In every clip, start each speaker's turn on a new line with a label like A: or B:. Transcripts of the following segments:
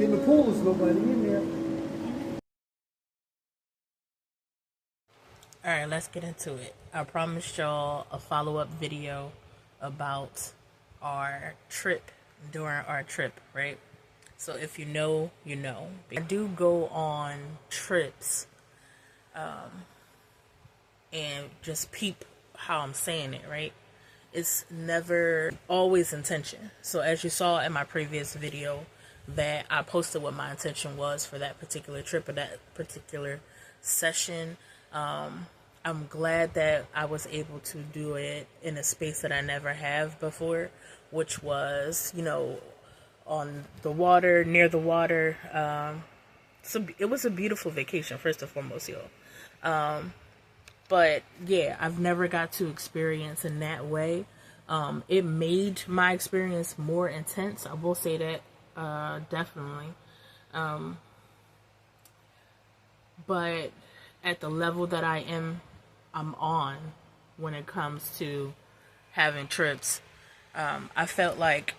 A: In the pool, there's nobody in there.
B: Alright, let's get into it. I promised y'all a follow-up video about our trip, during our trip, right? So if you know, you know. I do go on trips and just peep how I'm saying it, right? It's never always intention. So as you saw in my previous video that I posted what my intention was for that particular trip or that particular session, I'm glad that I was able to do it in a space that I never have before, which was, you know, on the water, near the water. So it was a beautiful vacation, first and foremost, y'all. But yeah, I've never got to experience in that way. It made my experience more intense. I will say that, definitely. But at the level that I'm on when it comes to having trips, I felt like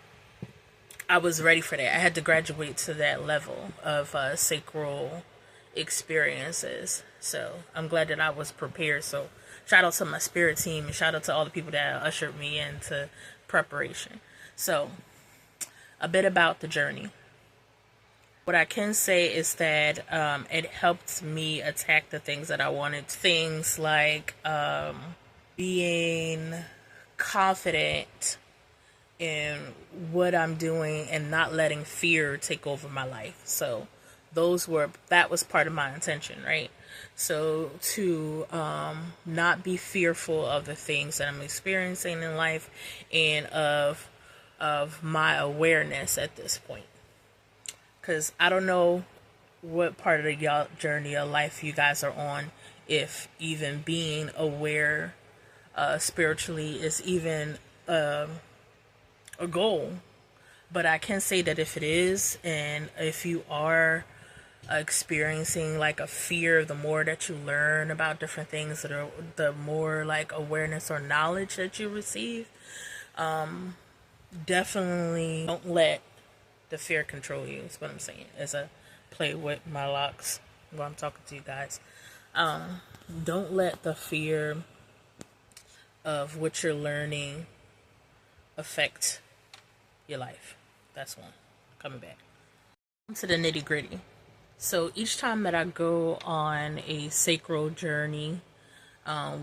B: I was ready for that. I had to graduate to that level of sacral experiences. So I'm glad that I was prepared. So shout out to my spirit team and shout out to all the people that ushered me into preparation. So a bit about the journey. What I can say is that it helped me attack the things that I wanted. Things like being confident in what I'm doing and not letting fear take over my life. So that was part of my intention, right? So to not be fearful of the things that I'm experiencing in life and of my awareness at this point. Because I don't know what part of the journey of life you guys are on, if even being aware spiritually is even a goal. But I can say that if it is, and if you are experiencing like a fear, the more that you learn about different things, the more like awareness or knowledge that you receive, definitely don't let the fear control you, is what I'm saying, as I play with my locks while I'm talking to you guys. Don't let the fear of what you're learning affect your life. That's one. Coming back to the nitty gritty. So each time that I go on a sacral journey,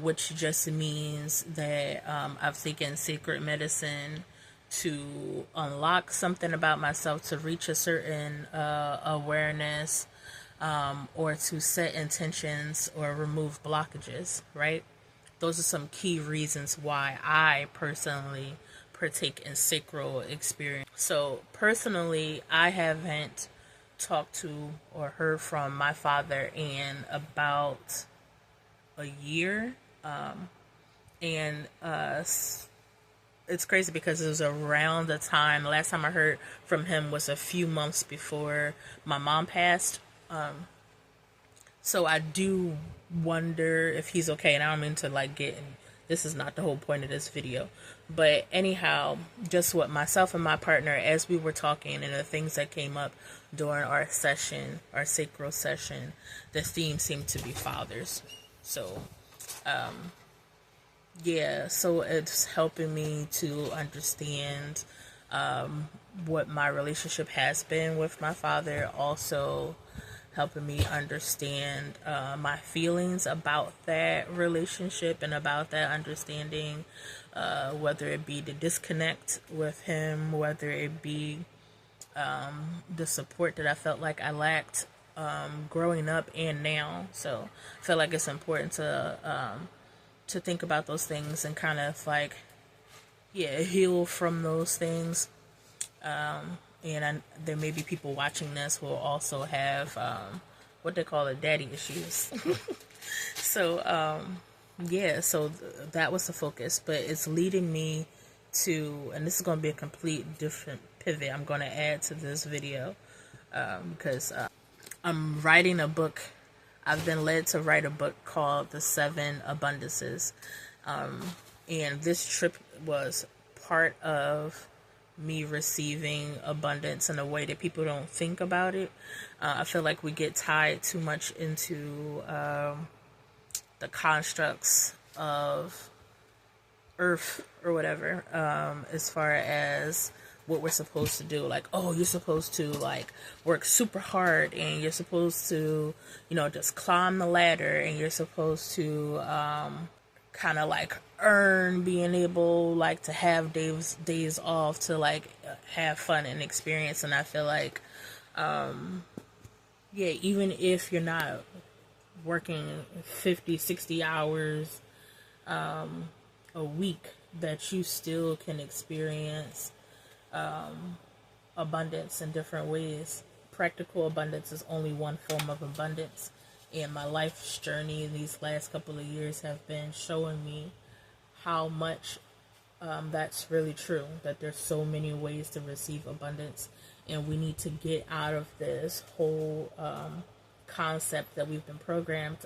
B: which just means that I've taken sacred medicine to unlock something about myself, to reach a certain awareness, or to set intentions or remove blockages, right? Those are some key reasons why I personally partake in sacral experience. So personally, I haven't talked to or heard from my father in about a year. And it's crazy because it was around the time, the last time I heard from him was a few months before my mom passed. So I do wonder if he's okay, and I don't mean to like get in, this is not the whole point of this video, but anyhow, just what myself and my partner, as we were talking and the things that came up during our session, our sacral session, the theme seemed to be fathers. So yeah, so it's helping me to understand what my relationship has been with my father, also helping me understand my feelings about that relationship and about that understanding, whether it be the disconnect with him, whether it be the support that I felt like I lacked growing up and now. So I feel like it's important to think about those things and kind of like, yeah, heal from those things. And there may be people watching this who will also have what they call daddy issues. So yeah, so that was the focus, but it's leading me to, and this is going to be a complete different pivot I'm going to add to this video, because I'm writing a book. I've been led to write a book called The 7 Abundances, and this trip was part of me receiving abundance in a way that people don't think about it. I feel like we get tied too much into the constructs of earth or whatever, as far as what we're supposed to do. Like, oh, you're supposed to like work super hard, and you're supposed to, you know, just climb the ladder, and you're supposed to kind of like earn being able like to have days off to like have fun and experience. And I feel like yeah, even if you're not working 50-60 hours a week, that you still can experience abundance in different ways. Practical abundance is only one form of abundance, and my life's journey in these last couple of years have been showing me how much that's really true, that there's so many ways to receive abundance, and we need to get out of this whole concept that we've been programmed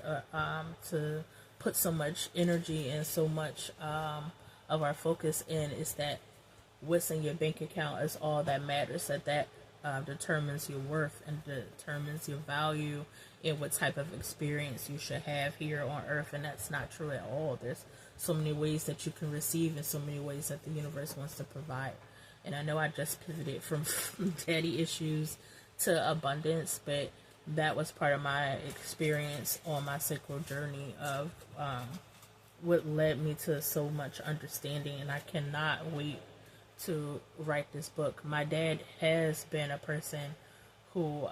B: to put so much energy and so much of our focus in, is that what's in your bank account is all that matters, that determines your worth and determines your value and what type of experience you should have here on earth. And that's not true at all. There's so many ways that you can receive and so many ways that the universe wants to provide. And I know I just pivoted from daddy issues to abundance, but that was part of my experience on my sacral journey of what led me to so much understanding. And I cannot wait to write this book. My dad has been a person who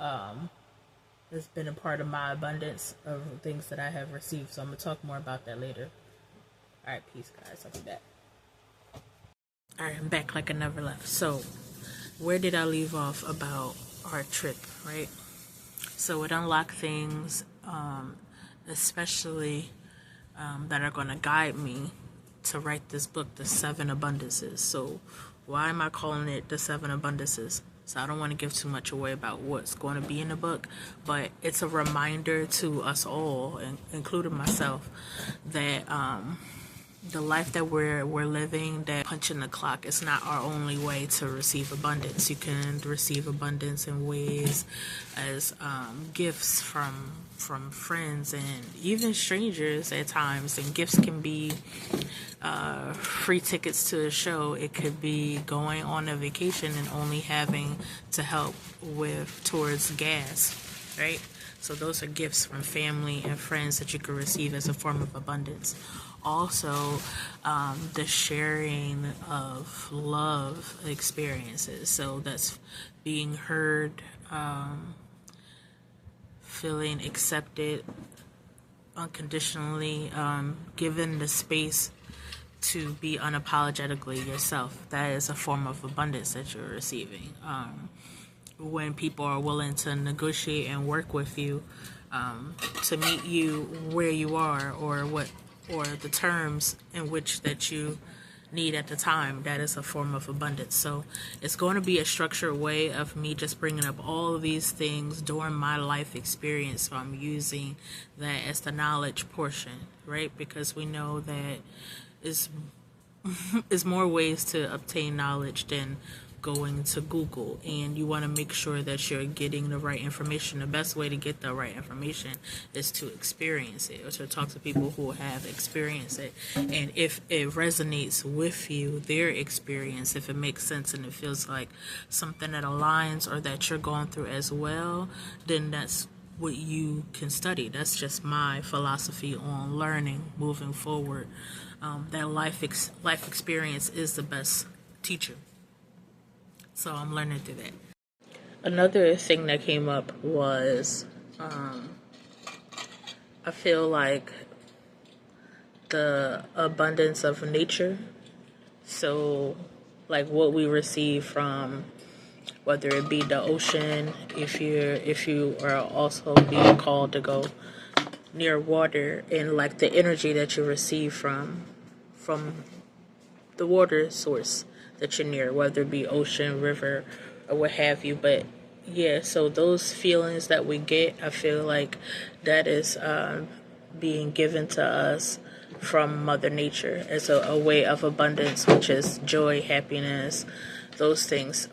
B: has been a part of my abundance of things that I have received. So I'm going to talk more about that later. Alright, peace guys. I'll be back. Alright, I'm back like I never left. So, where did I leave off about our trip, right? So it unlocked things, especially that are going to guide me to write this book, The 7 Abundances. So why am I calling it The 7 Abundances? So I don't want to give too much away about what's going to be in the book, but it's a reminder to us all, including myself, that the life that we're living, that punching the clock is not our only way to receive abundance. You can receive abundance in ways as gifts from friends and even strangers at times. And gifts can be free tickets to a show. It could be going on a vacation and only having to help towards gas, right? So those are gifts from family and friends that you can receive as a form of abundance. Also, the sharing of love experiences. So that's being heard, feeling accepted unconditionally, given the space to be unapologetically yourself. That is a form of abundance that you're receiving. When people are willing to negotiate and work with you, to meet you where you are, or the terms in which that you need at the time, that is a form of abundance. So it's going to be a structured way of me just bringing up all of these things during my life experience. So I'm using that as the knowledge portion, right? Because we know that is more ways to obtain knowledge than going to Google, and you want to make sure that you're getting the right information. The best way to get the right information is to experience it, or to talk to people who have experienced it. And if it resonates with you, their experience, if it makes sense and it feels like something that aligns or that you're going through as well, then that's what you can study. That's just my philosophy on learning moving forward. That life experience is the best teacher. So I'm learning through that. Another thing that came up was, I feel like the abundance of nature. So like what we receive from, whether it be the ocean, if you are also being called to go near water, and like the energy that you receive from the water source that you're near, whether it be ocean, river, or what have you. But yeah, so those feelings that we get, I feel like that is being given to us from Mother Nature as a way of abundance, which is joy, happiness. Those things,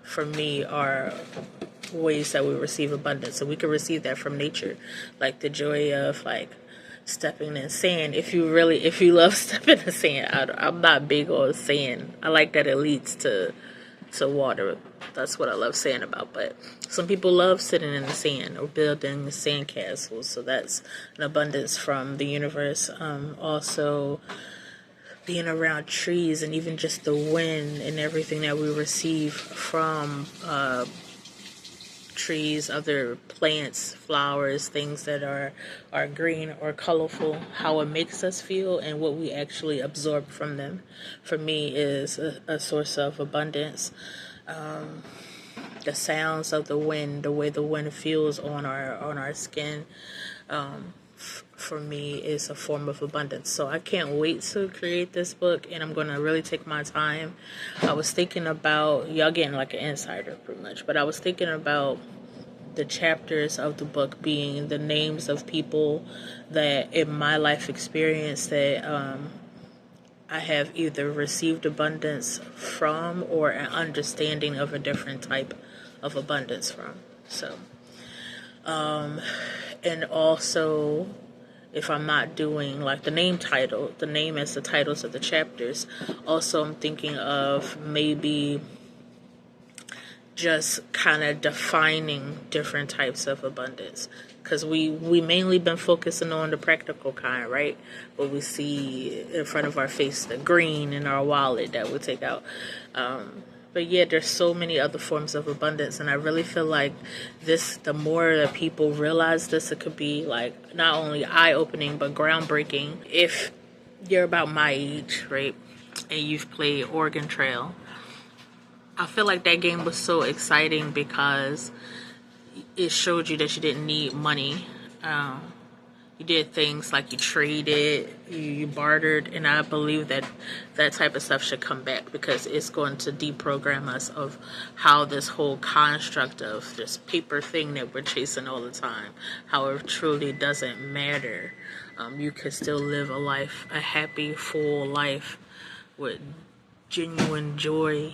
B: for me, are ways that we receive abundance. So we can receive that from nature, like the joy of like stepping in sand. If you love stepping in sand, I'm not big on sand. I like that it leads to water. That's what I love sand about. But some people love sitting in the sand or building sand castles. So that's an abundance from the universe. Also being around trees, and even just the wind and everything that we receive from trees, other plants, flowers, things that are green or colorful, how it makes us feel and what we actually absorb from them, for me, is a source of abundance. The sounds of the wind, the way the wind feels on our skin, for me, is a form of abundance. So I can't wait to create this book, and I'm going to really take my time. I was thinking about, y'all getting like an insider pretty much, but I was thinking about the chapters of the book being the names of people that in my life experience that I have either received abundance from, or an understanding of a different type of abundance from. So, and also, if I'm not doing like the name as the titles of the chapters, also I'm thinking of maybe just kind of defining different types of abundance, because we mainly been focusing on the practical kind, right? What we see in front of our face, the green in our wallet that we take out. But yeah, there's so many other forms of abundance, and I really feel like the more that people realize this, it could be like not only eye-opening but groundbreaking. If you're about my age, right, and you've played Oregon Trail, I feel like that game was so exciting because it showed you that you didn't need money. You did things like you traded, you bartered, and I believe that type of stuff should come back, because it's going to deprogram us of how this whole construct of this paper thing that we're chasing all the time, how it truly doesn't matter. You could still live a happy, full life with genuine joy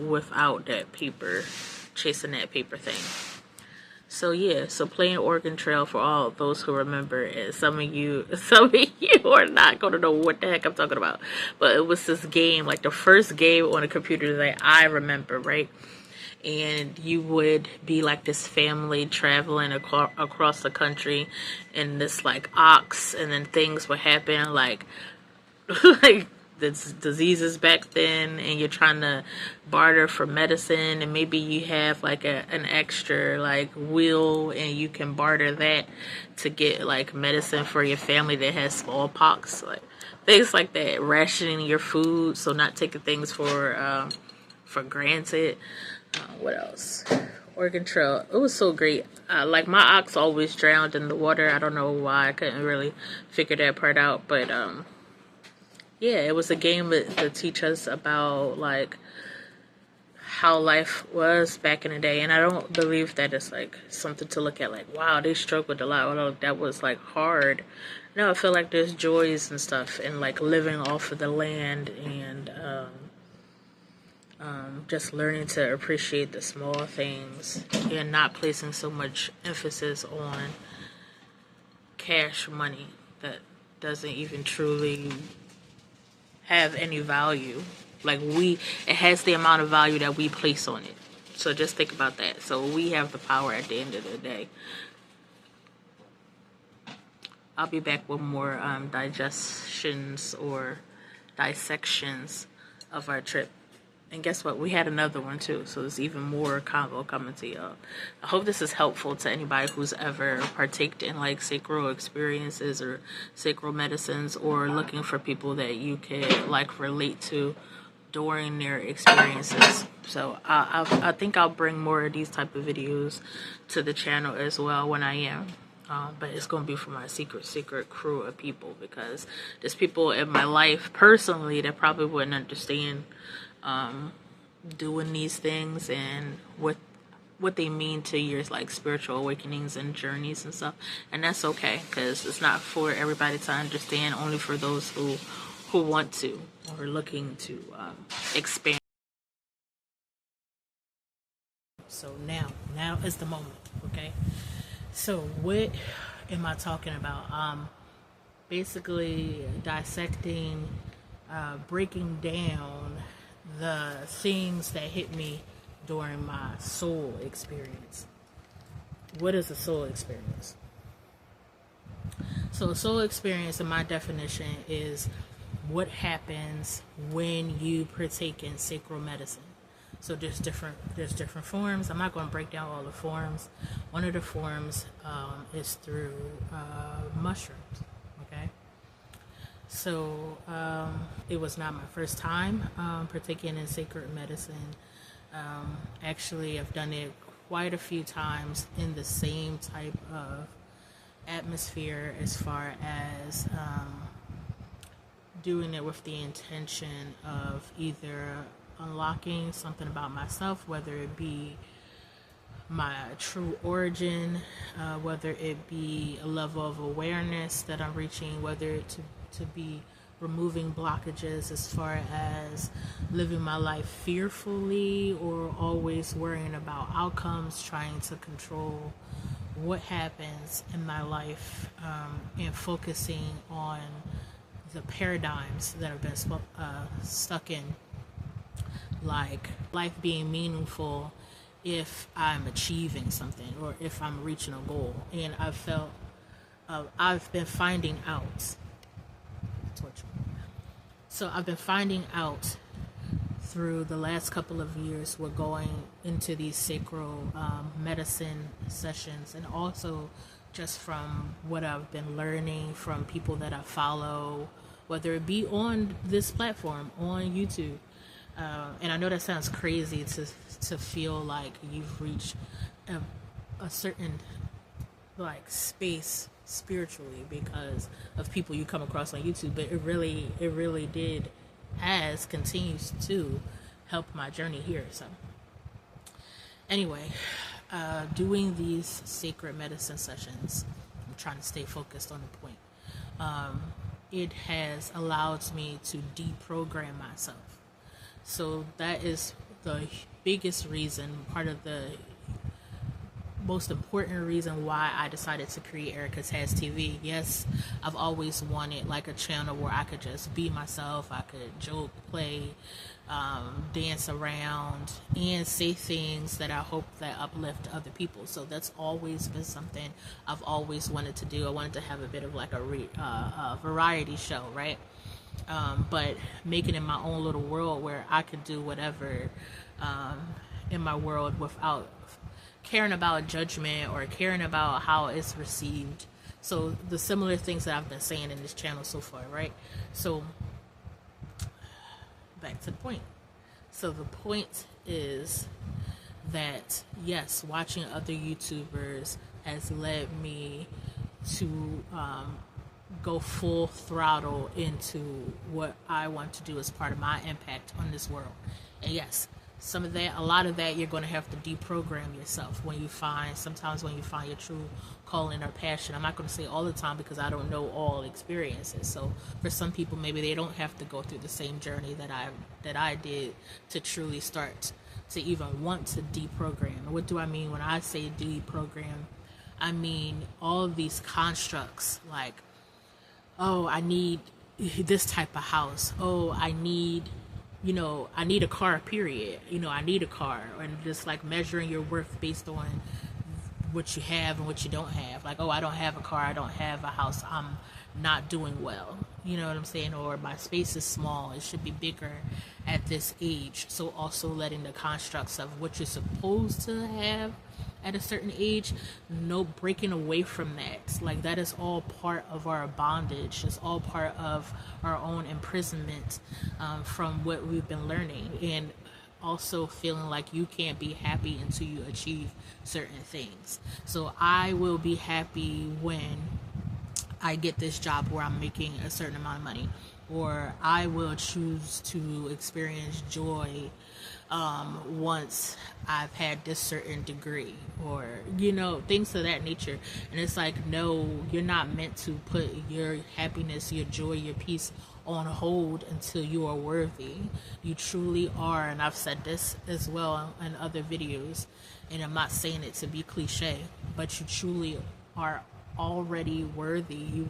B: without that paper, chasing that paper thing. So yeah, so playing Oregon Trail, for all those who remember, and some of you are not going to know what the heck I'm talking about, but it was this game, like the first game on a computer that I remember, right? and you would be like this family traveling across the country in this like ox, and then things would happen like like this diseases back then, and you're trying to barter for medicine, and maybe you have like an extra like wheel, and you can barter that to get like medicine for your family that has smallpox, like things like that. Rationing your food, so not taking things for granted. What else? Oregon Trail. It was so great. Like my ox always drowned in the water. I don't know why. I couldn't really figure that part out, but yeah, it was a game to teach us about like how life was back in the day. And I don't believe that it's like something to look at like, wow, they struggled a lot, although that was like hard. No, I feel like there's joys and stuff and like living off of the land, and just learning to appreciate the small things and not placing so much emphasis on cash money that doesn't even truly have any value. Like it has the amount of value that we place on it. So just think about that. So we have the power at the end of the day. I'll be back with more digestions or dissections of our trip. And guess what? We had another one too, so there's even more convo coming to y'all. I hope this is helpful to anybody who's ever partaked in like sacral experiences or sacral medicines, or looking for people that you could like relate to during their experiences. So I think I'll bring more of these type of videos to the channel as well when I am. But it's going to be for my secret crew of people, because there's people in my life personally that probably wouldn't understand doing these things and what they mean to your like spiritual awakenings and journeys and stuff. And that's okay, because it's not for everybody to understand, only for those who want to or looking to expand. So now is the moment, okay? So what am I talking about? Basically dissecting, breaking down the things that hit me during my soul experience. What is a soul experience? So a soul experience, in my definition, is what happens when you partake in sacral medicine. So there's different forms. I'm not going to break down all the forms. One of the forms is through mushrooms. Okay. So it was not my first time partaking in sacred medicine. Actually, I've done it quite a few times in the same type of atmosphere, as far as doing it with the intention of either unlocking something about myself, whether it be my true origin, whether it be a level of awareness that I'm reaching, whether it to be removing blockages as far as living my life fearfully or always worrying about outcomes, trying to control what happens in my life, and focusing on the paradigms that have been stuck in, like life being meaningful if I'm achieving something or if I'm reaching a goal. And I've been finding out, so I've been finding out through the last couple of years, we're going into these sacral medicine sessions, and also just from what I've been learning from people that I follow, whether it be on this platform, on YouTube. And I know that sounds crazy to feel like you've reached a certain like space spiritually because of people you come across on YouTube, but it really continues to help my journey here. So anyway, doing these sacred medicine sessions, I'm trying to stay focused on the point. It has allowed me to deprogram myself. So that is the biggest reason, part of the most important reason why I decided to create Erica's Has TV. Yes, I've always wanted like a channel where I could just be myself. I could joke, play, dance around, and say things that I hope that uplift other people. So that's always been something I've always wanted to do. I wanted to have a bit of like a variety show, right? But making it my own little world where I could do whatever in my world without caring about judgment or caring about how it's received. So the similar things that I've been saying in this channel so far, right? So back to the point. So the point is that yes, watching other YouTubers has led me to go full throttle into what I want to do as part of my impact on this world. And yes, a lot of that you're going to have to deprogram yourself sometimes when you find your true calling or passion. I'm not going to say all the time because I don't know all experiences. So for some people, maybe they don't have to go through the same journey that I did to truly start to even want to deprogram. What do I mean when I say deprogram? I mean all of these constructs like, oh, I need this type of house. Oh, I need a car, period. I need a car. And just like measuring your worth based on what you have and what you don't have. Like, oh, I don't have a car, I don't have a house, I'm not doing well. You know what I'm saying? Or my space is small, it should be bigger at this age. So also letting the constructs of what you're supposed to have at a certain age, no breaking away from that. Like that is all part of our bondage. It's all part of our own imprisonment from what we've been learning. And also feeling like you can't be happy until you achieve certain things. So I will be happy when I get this job where I'm making a certain amount of money, or I will choose to experience joy once I've had this certain degree, or things of that nature. And it's like, no, you're not meant to put your happiness, your joy, your peace on hold until you are worthy. You truly are, and I've said this as well in other videos, and I'm not saying it to be cliche, but you truly are already worthy. You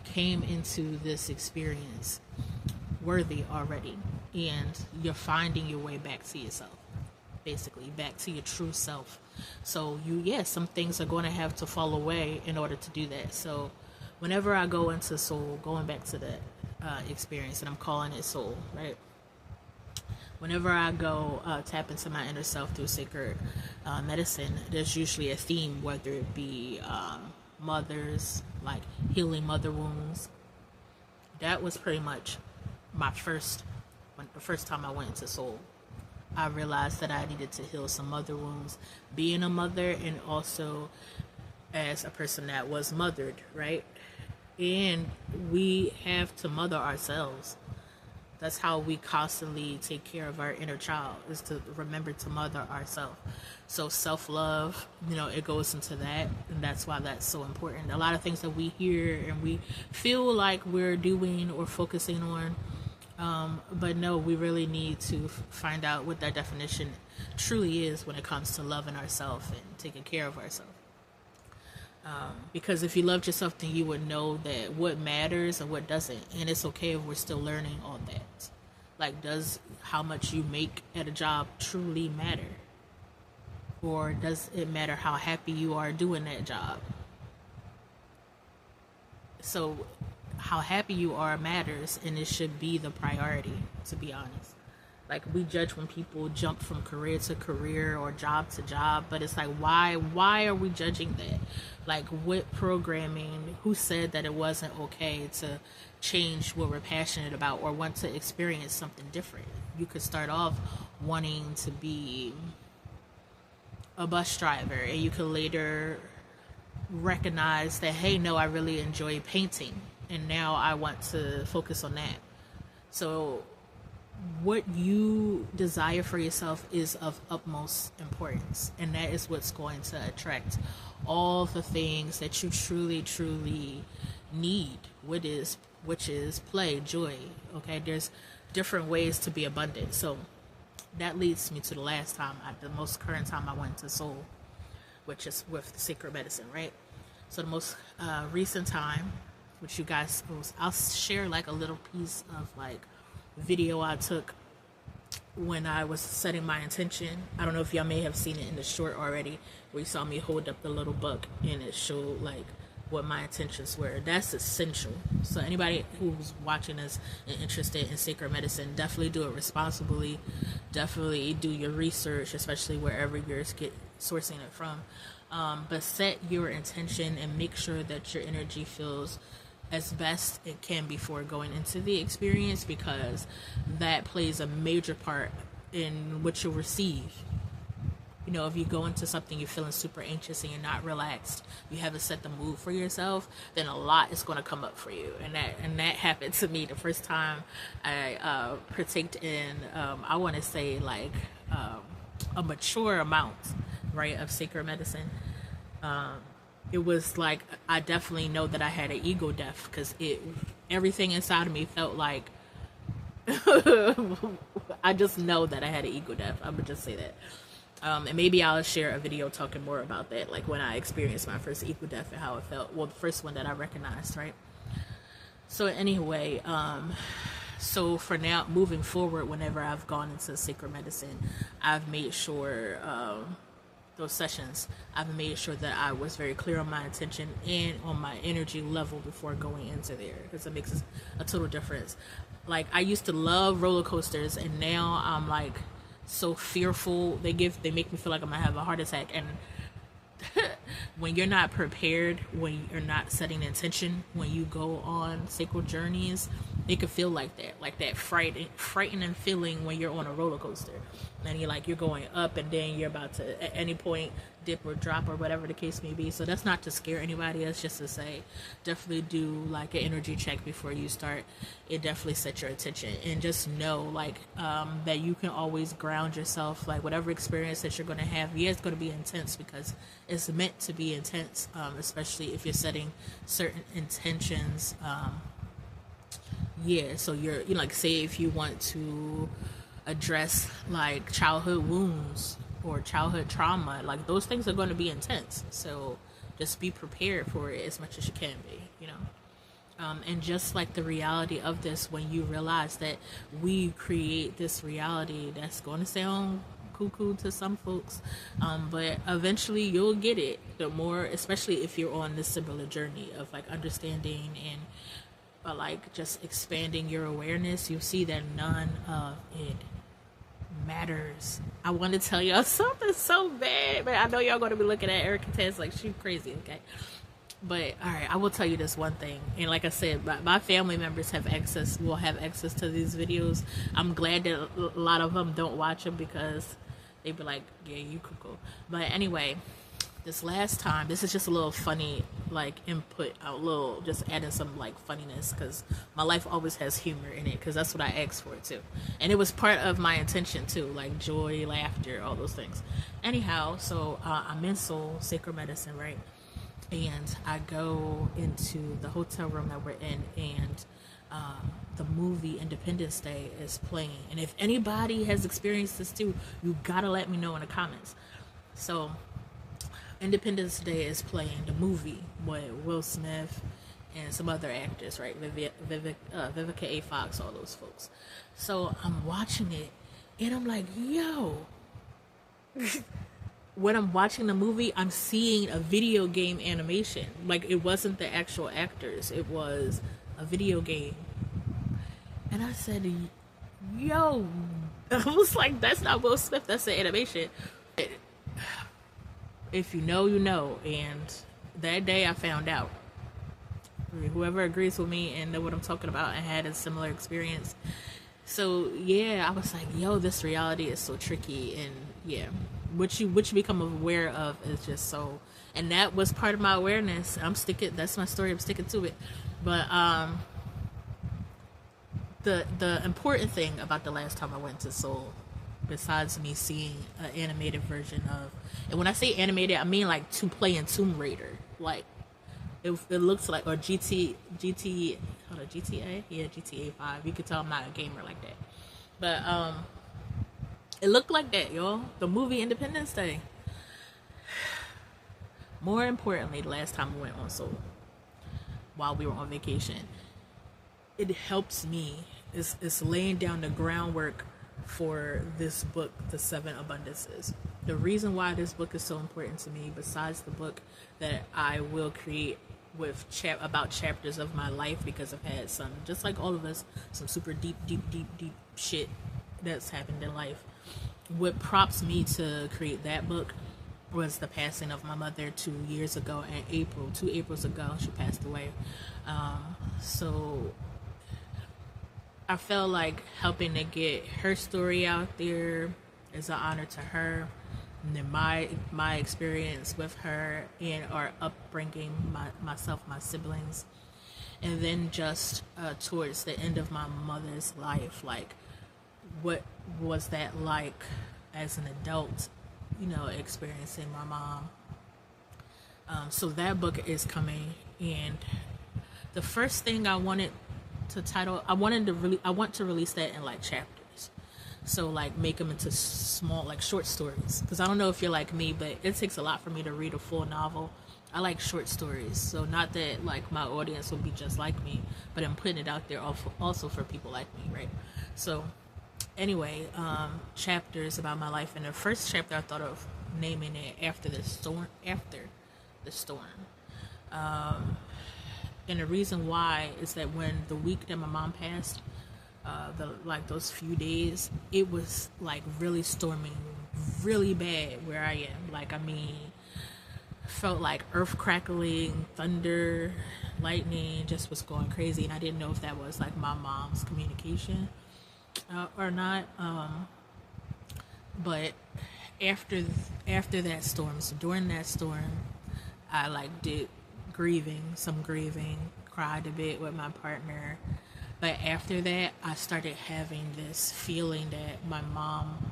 B: came into this experience worthy already, and you're finding your way back to yourself, basically back to your true self. So some things are going to have to fall away in order to do that. So whenever I go into soul, going back to that experience, and I'm calling it soul, right? Whenever I go tap into my inner self through sacred medicine, there's usually a theme, whether it be mothers, like healing mother wounds. That was pretty much the first time I went into soul. I realized that I needed to heal some mother wounds, being a mother and also as a person that was mothered, right? And we have to mother ourselves. That's how we constantly take care of our inner child, is to remember to mother ourselves. So self-love, it goes into that, and that's why that's so important. A lot of things that we hear and we feel like we're doing or focusing on, but no, we really need to find out what that definition truly is when it comes to loving ourselves and taking care of ourselves. Because if you loved yourself, then you would know that what matters and what doesn't. And it's okay if we're still learning all that. Like, does how much you make at a job truly matter? Or does it matter how happy you are doing that job? So how happy you are matters, and it should be the priority, to be honest. Like, we judge when people jump from career to career or job to job, but it's like, why are we judging that? Like, what programming, who said that it wasn't okay to change what we're passionate about or want to experience something different? You could start off wanting to be a bus driver, and you could later recognize that, hey, no, I really enjoy painting, and now I want to focus on that. So what you desire for yourself is of utmost importance, and that is what's going to attract all the things that you truly need, which is play, joy. Okay, there's different ways to be abundant. So that leads me to the most current time I went to soul. which is with sacred medicine, right? So the most recent time, which you guys, I'll share like a little piece of like video I took when I was setting my intention. I don't know if y'all may have seen it in the short already, where you saw me hold up the little book and it showed like what my intentions were. That's essential. So anybody who's watching this and interested in sacred medicine, definitely do it responsibly. Definitely do your research, especially wherever you're sourcing it from. But set your intention and make sure that your energy feels as best it can before going into the experience, because that plays a major part in what you'll receive. You know, if you go into something you're feeling super anxious and you're not relaxed, you haven't set the mood for yourself, then a lot is going to come up for you. And that happened to me the first time I partaked in, I want to say like a mature amount, right, of sacred medicine. It was like, I definitely know that I had an ego death, because everything inside of me felt like I just know that I had an ego death. I would just say that. And maybe I'll share a video talking more about that, like when I experienced my first ego death and how it felt. Well, the first one that I recognized, right? So anyway, so for now, moving forward, whenever I've gone into sacred medicine, I've made sure those sessions, I've made sure that I was very clear on my intention and on my energy level before going into there, because it makes a total difference. Like, I used to love roller coasters, and now I'm like so fearful. They make me feel like I'm gonna have a heart attack. And when you're not prepared, when you're not setting intention, when you go on sacred journeys, it can feel like that frightening feeling when you're on a roller coaster and you're going up, and then you're about to at any point dip or drop or whatever the case may be. So that's not to scare anybody. That's just to say, definitely do like an energy check before you start. It definitely sets your attention, and just know that you can always ground yourself. Like, whatever experience that you're going to have, it's going to be intense, because it's meant to be intense, especially if you're setting certain intentions. So you're, like, say if you want to address like childhood wounds or childhood trauma, like those things are going to be intense. So just be prepared for it as much as you can be, and just like the reality of this, when you realize that we create this reality, that's going to sound cuckoo to some folks, but eventually you'll get it. The more, especially if you're on this similar journey of like understanding and like just expanding your awareness, you see that none of it matters. I want to tell y'all something so bad, but I know y'all going to be looking at Erica Tess like she's crazy, okay? But all right, I will tell you this one thing, and like I said, my family members will have access to these videos. I'm glad that a lot of them don't watch them, because they'd be like, yeah, you cuckoo. But anyway, this last time, this is just a little funny like input, a little just adding some like funniness, because my life always has humor in it, because that's what I asked for too, and it was part of my intention too, like joy, laughter, all those things. Anyhow, so I'm in Seoul, sacred medicine, right? And I go into the hotel room that we're in, and the movie Independence Day is playing. And if anybody has experienced this too, you gotta let me know in the comments. So Independence Day is playing, the movie with Will Smith and some other actors, right? Vivica A. Fox, all those folks. So I'm watching it, and I'm like, yo. When I'm watching the movie, I'm seeing a video game animation. Like, it wasn't the actual actors, it was a video game. And I said, yo, I was like, that's not Will Smith, that's the animation. If you know, you know. And that day I found out. Whoever agrees with me and know what I'm talking about and had a similar experience. So yeah, I was like, yo, this reality is so tricky. And yeah, what you become aware of is just so, and that was part of my awareness. That's my story, I'm sticking to it. But the important thing about the last time I went to Seoul, besides me seeing an animated version of, and when I say animated, I mean like to play in Tomb Raider, like it looks like, or GTA, yeah, GTA 5. You could tell I'm not a gamer like that, but it looked like that, y'all. The movie Independence Day. More importantly, the last time we went on solo, while we were on vacation, it helps me. It's laying down the groundwork for this book, The Seven Abundances. The reason why this book is so important to me, besides the book that I will create with about chapters of my life, because I've had some, just like all of us, some super deep shit that's happened in life. What prompts me to create that book was the passing of my mother 2 years ago in April. 2 Aprils ago, she passed away. So I felt like helping to get her story out there is an honor to her. And then my experience with her and our upbringing, myself, my siblings, and then just towards the end of my mother's life, like what was that like as an adult, experiencing my mom. So that book is coming, and the first thing I want to release that in like chapters. So like make them into small, like short stories. Because I don't know if you're like me, but it takes a lot for me to read a full novel. I like short stories. So not that like my audience will be just like me, but I'm putting it out there also for people like me, right? So anyway, chapters about my life. And the first chapter I thought of naming it After the Storm. And the reason why is that when the week that my mom passed, those few days, it was like really storming, really bad where I am. Felt like earth crackling, thunder, lightning, just was going crazy, and I didn't know if that was like my mom's communication or not. But after that storm, so during that storm, I did some grieving, cried a bit with my partner. But after that, I started having this feeling that my mom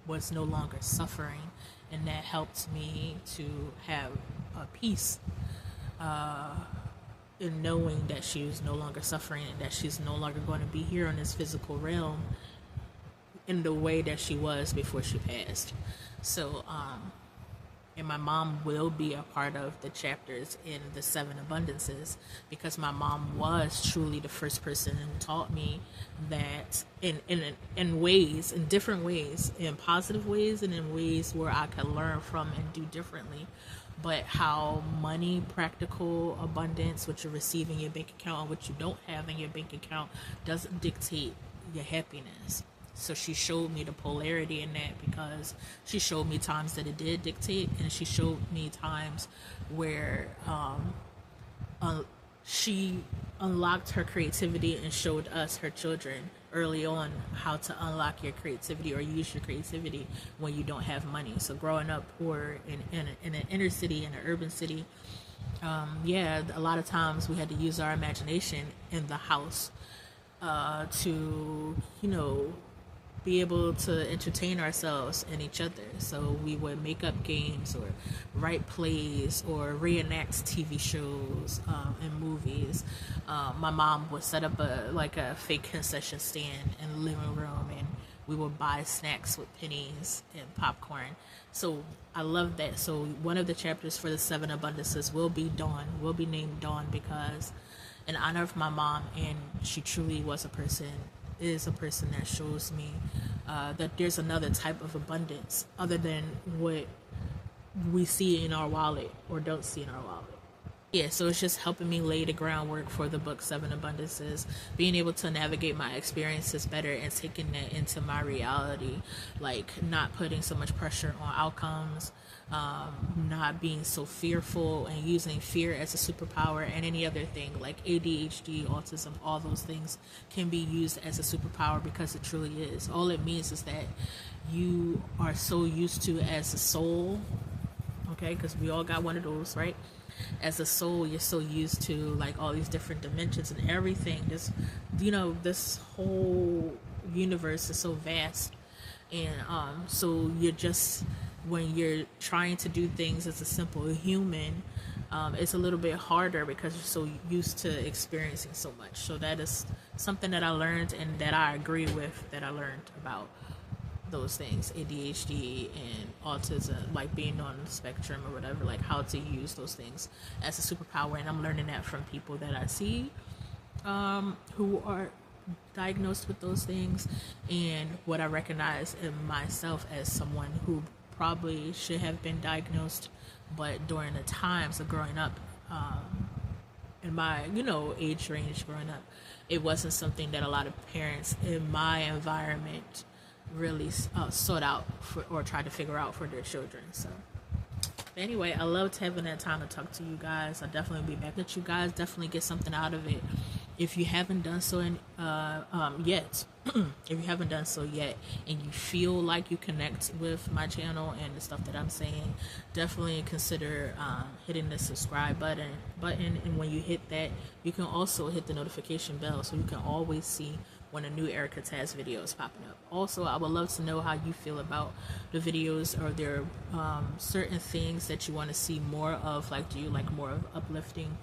B: was no longer suffering, and that helped me to have a peace in knowing that she was no longer suffering and that she's no longer going to be here on this physical realm in the way that she was before she passed. So, and my mom will be a part of the chapters in the Seven Abundances, because my mom was truly the first person who taught me that in different ways, in positive ways and in ways where I could learn from and do differently, but how money, practical abundance, what you're receiving in your bank account and what you don't have in your bank account, doesn't dictate your happiness. So she showed me the polarity in that, because she showed me times that it did dictate, and she showed me times where she unlocked her creativity and showed us, her children, early on how to unlock your creativity or use your creativity when you don't have money. So growing up poor in an inner city, in an urban city, a lot of times we had to use our imagination in the house to, be able to entertain ourselves and each other. So we would make up games or write plays or reenact TV shows and movies. My mom would set up a fake concession stand in the living room, and we would buy snacks with pennies and popcorn. So I love that. So one of the chapters for the Seven Abundances will be Dawn, will be named Dawn, because in honor of my mom, and she truly is a person that shows me that there's another type of abundance other than what we see in our wallet or don't see in our wallet. Yeah, so it's just helping me lay the groundwork for the book Seven Abundances, being able to navigate my experiences better and taking that into my reality, like not putting so much pressure on outcomes, not being so fearful, and using fear as a superpower. And any other thing like ADHD, autism, all those things can be used as a superpower, because it truly is. All it means is that you are so used to, as a soul, okay, because we all got one of those, right? As a soul, you're so used to like all these different dimensions and everything. This whole universe is so vast, and so you're just, when you're trying to do things as a simple human, it's a little bit harder because you're so used to experiencing so much. So that is something that I learned, and that I agree with, that I learned about those things, ADHD and autism, like being on the spectrum or whatever, like how to use those things as a superpower. And I'm learning that from people that I see who are diagnosed with those things, and what I recognize in myself as someone who probably should have been diagnosed, but during the times of growing up, in my age range growing up, it wasn't something that a lot of parents in my environment really sought out for or tried to figure out for their children. So anyway, I loved having that time to talk to you guys. I'll definitely be back. Let you guys definitely get something out of it. If you haven't done so yet, if you haven't done so yet, and you feel like you connect with my channel and the stuff that I'm saying, definitely consider hitting the subscribe button. And when you hit that, you can also hit the notification bell so you can always see when a new Erica Taz video is popping up. Also, I would love to know how you feel about the videos. Are there certain things that you want to see more of? Like, do you like more of uplifting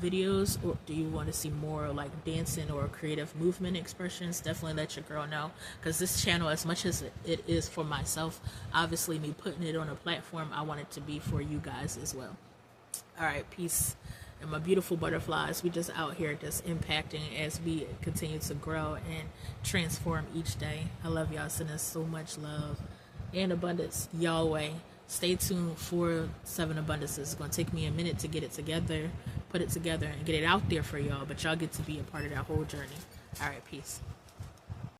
B: videos, or do you want to see more like dancing or creative movement expressions? Definitely let your girl know, because this channel, as much as it is for myself, obviously me putting it on a platform, I want it to be for you guys as well. All right, peace. And my beautiful butterflies, we just out here just impacting as we continue to grow and transform each day. I love y'all, sending so much love and abundance y'all way. Stay tuned for 7 Abundances. It's going to take me a minute to get it together, put it together, and get it out there for y'all, but y'all get to be a part of that whole journey. All right, peace.